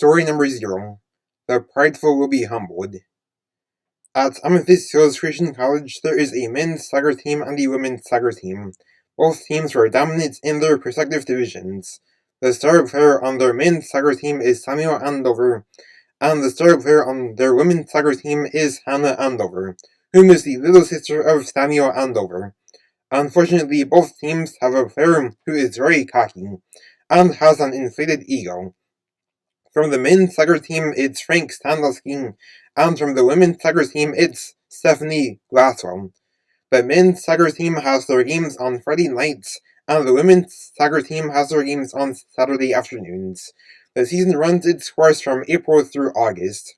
Story number 0. The prideful will be humbled. At Amethyst Hills Christian College, there is a men's soccer team and a women's soccer team. Both teams were dominant in their respective divisions. The star player on their men's soccer team is Samuel Andover, and the star player on their women's soccer team is Hannah Andover, whom is the little sister of Samuel Andover. Unfortunately, both teams have a player who is very cocky and has an inflated ego. From the men's soccer team, it's Frank Stanlowski, and from the women's soccer team, it's Stephanie Glasswell. The men's soccer team has their games on Friday nights, and the women's soccer team has their games on Saturday afternoons. The season runs its course from April through August.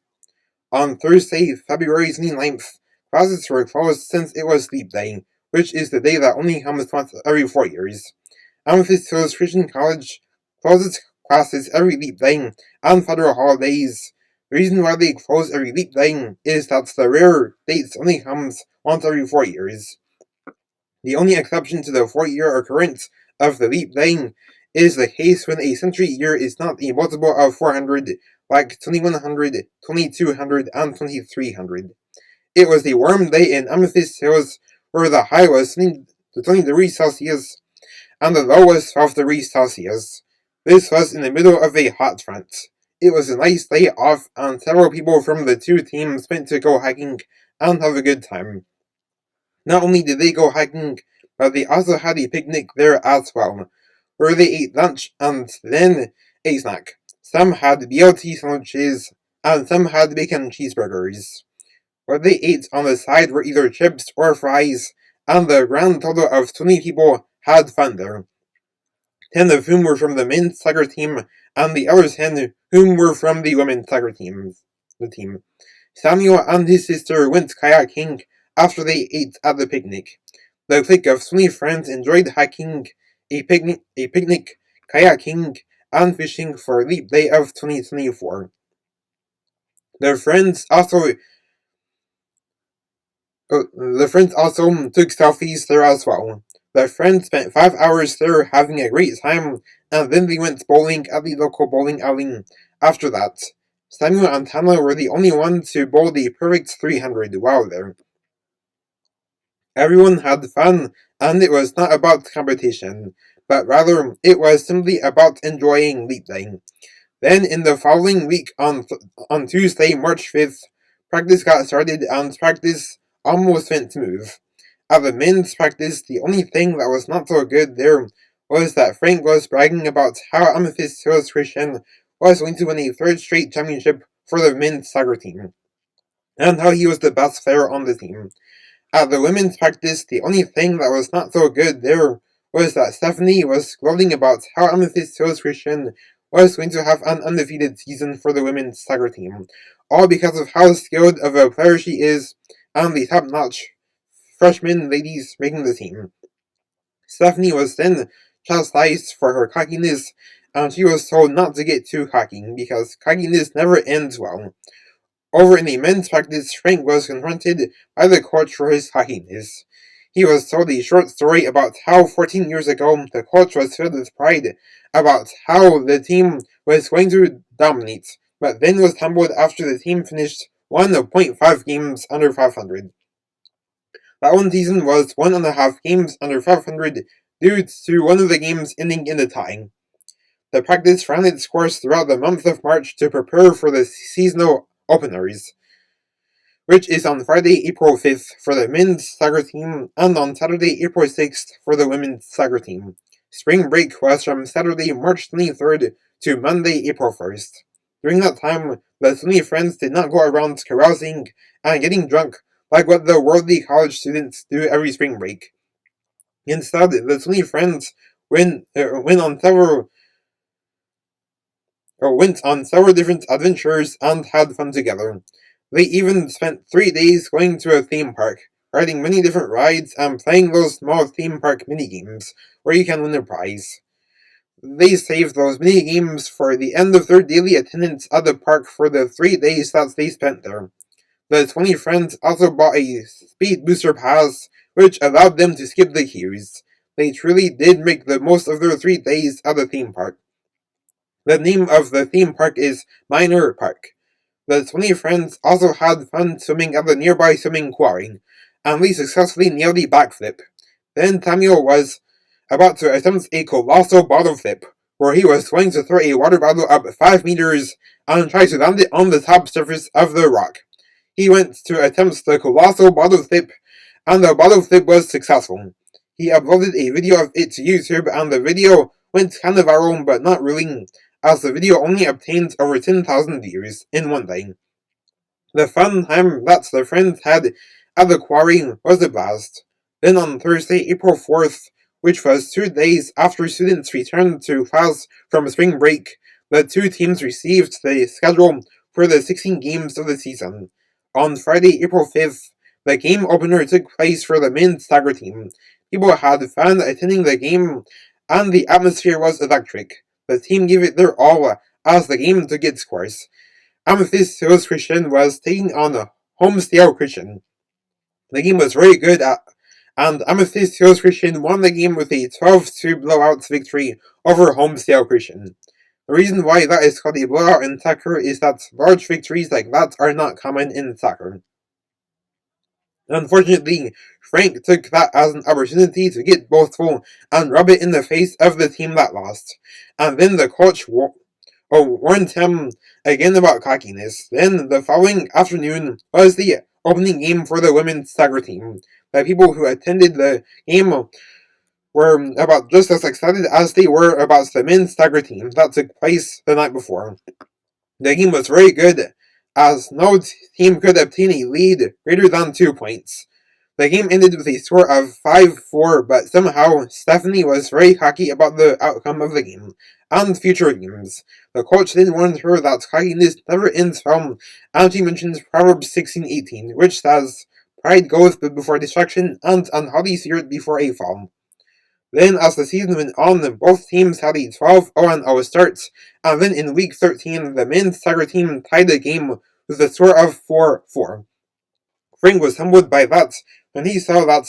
On Thursday, February 29th, classes were closed since it was Leap Day, which is the day that only comes once every 4 years. Amethyst Hills Christian College closes classes every Leap Day and federal holidays. The reason why they close every Leap Day is that the rare dates only comes once every 4 years. The only exception to the 4-year occurrence of the Leap Day is the case when a century year is not a multiple of 400, like 2100, 2200, and 2300. It was a warm day in Amethyst Hills where the high was 20 degrees Celsius and the low was 12 degrees Celsius. This was in the middle of a hot front. It was a nice day off, and several people from the two teams went to go hiking and have a good time. Not only did they go hiking, but they also had a picnic there as well, where they ate lunch and then a snack. Some had BLT sandwiches, and some had bacon cheeseburgers. What they ate on the side were either chips or fries, and the grand total of 20 people had fun there. 10 of whom were from the men's soccer team, and the other 10 whom were from the women's soccer team. Samuel and his sister went kayaking after they ate at the picnic. The clique of 20 friends enjoyed hiking, a picnic, kayaking, and fishing for Leap Day of 2024. The friends also took selfies there as well. The friends spent 5 hours there having a great time, and then they went bowling at the local bowling alley after that. Samuel and Hannah were the only ones who bowled the perfect 300 while there. Everyone had fun, and it was not about competition, but rather it was simply about enjoying Leap Day. Then in the following week, on Tuesday, March 5th, practice got started, and practice almost went smooth. At the men's practice, the only thing that was not so good there was that Frank was bragging about how Amethyst Hills Christian was going to win a 3rd straight championship for the men's soccer team, and how he was the best player on the team. At the women's practice, the only thing that was not so good there was that Stephanie was gloating about how Amethyst Hills Christian was going to have an undefeated season for the women's soccer team, all because of how skilled of a player she is and the top-notch freshman ladies making the team. Stephanie was then chastised for her cockiness, and she was told not to get too cocky, because cockiness never ends well. Over in the men's practice, Frank was confronted by the coach for his cockiness. He was told a short story about how 14 years ago the coach was filled with pride about how the team was going to dominate, but then was humbled after the team finished 1.5 games under 500. That one season was 1.5 games under 500 due to one of the games ending in a tie. The practice ran its course throughout the month of March to prepare for the seasonal openers, which is on Friday, April 5th for the men's soccer team and on Saturday, April 6th for the women's soccer team. Spring break was from Saturday, March 23rd to Monday, April 1st. During that time, the 20 friends did not go around carousing and getting drunk like what the worldly college students do every spring break. Instead, the 20 friends went on several different adventures and had fun together. They even spent 3 days going to a theme park, riding many different rides and playing those small theme park minigames where you can win a prize. They saved those minigames for the end of their daily attendance at the park for the 3 days that they spent there. The 20 friends also bought a speed booster pass, which allowed them to skip the queues. They truly did make the most of their 3 days at the theme park. The name of the theme park is Minor Park. The 20 friends also had fun swimming at the nearby swimming quarry, and Lee successfully nailed a backflip. Then Samuel was about to attempt a colossal bottle flip, where he was going to throw a water bottle up 5 meters and try to land it on the top surface of the rock. He went to attempt the colossal bottle flip, and the bottle flip was successful. He uploaded a video of it to YouTube, and the video went kind of viral, but not really, as the video only obtained over 10,000 views in one day. The fun time that the friends had at the quarry was a blast. Then on Thursday, April 4th, which was 2 days after students returned to class from spring break, the two teams received the schedule for the 16 games of the season. On Friday, April 5th, the game opener took place for the men's soccer team. People had fun attending the game, and the atmosphere was electric. The team gave it their all as the game took its course. Amethyst Hills Christian was taking on Homestead Christian. The game was very good, and Amethyst Hills Christian won the game with a 12-2 blowout victory over Homestead Christian. The reason why that is called a blowout in soccer is that large victories like that are not common in soccer. Unfortunately, Frank took that as an opportunity to get boastful and rub it in the face of the team that lost, and then the coach warned him again about cockiness. Then, the following afternoon was the opening game for the women's soccer team. The people who attended the game were about just as excited as they were about the men's soccer team that took place the night before. The game was very good, as no team could obtain a lead greater than 2 points. The game ended with a score of 5-4, but somehow Stephanie was very cocky about the outcome of the game and future games. The coach then warned her that cockiness never ends well, and she mentions Proverbs 16:18, which says, "Pride goeth before destruction, and an haughty spirit before a fall." Then, as the season went on, both teams had a 12-0 start, and then in Week 13, the men's soccer team tied the game with a score of 4-4. Frank was humbled by that when he saw that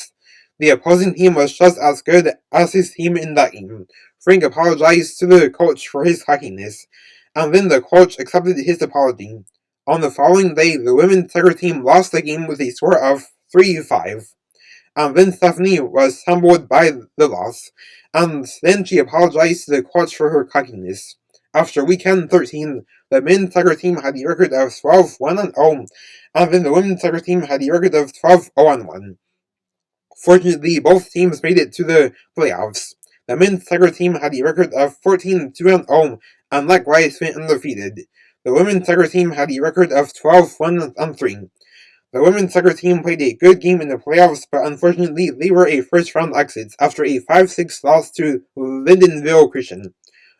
the opposing team was just as good as his team in that game. Frank apologized to the coach for his cockiness, and then the coach accepted his apology. On the following day, the women's soccer team lost the game with a score of 3-5. And then Stephanie was humbled by the loss, and then she apologized to the coach for her cockiness. After weekend 13, the men's soccer team had a record of 12-1-0, and then the women's soccer team had a record of 12-0-1. Fortunately, both teams made it to the playoffs. The men's soccer team had a record of 14-2-0, and likewise went undefeated. The women's soccer team had a record of 12-1-3. The women's soccer team played a good game in the playoffs, but unfortunately they were a first-round exit after a 5-6 loss to Lindenville Christian.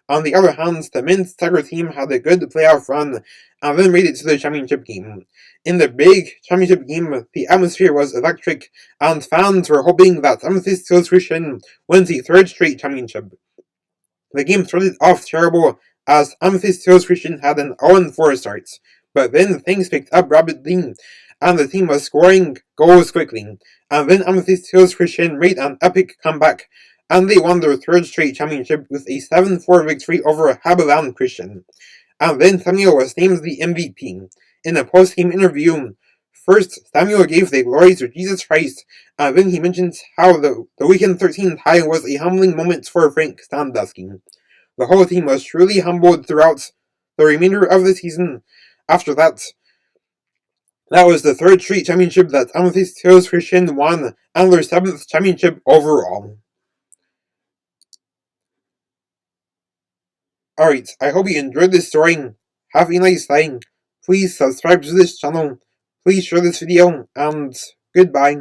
On the other hand, the men's soccer team had a good playoff run and then made it to the championship game. In the big championship game, the atmosphere was electric, and fans were hoping that Amethyst Hills Christian wins the third straight championship. The game started off terrible, as Amethyst Hills Christian had an 0-4 start, but then things picked up rapidly, and the team was scoring goals quickly. And then Amethyst Hills Christian made an epic comeback, and they won their third straight championship with a 7-4 victory over Haviland Christian. And then Samuel was named the MVP. In a post-game interview, first Samuel gave the glory to Jesus Christ, and then he mentioned how the weekend 13 tie was a humbling moment for Frank Sandusky. The whole team was truly humbled throughout the remainder of the season. After that was the third straight championship that Amethyst Hills Christian won, and their 7th championship overall. Alright, I hope you enjoyed this story. Have a nice day. Please subscribe to this channel. Please share this video, and goodbye.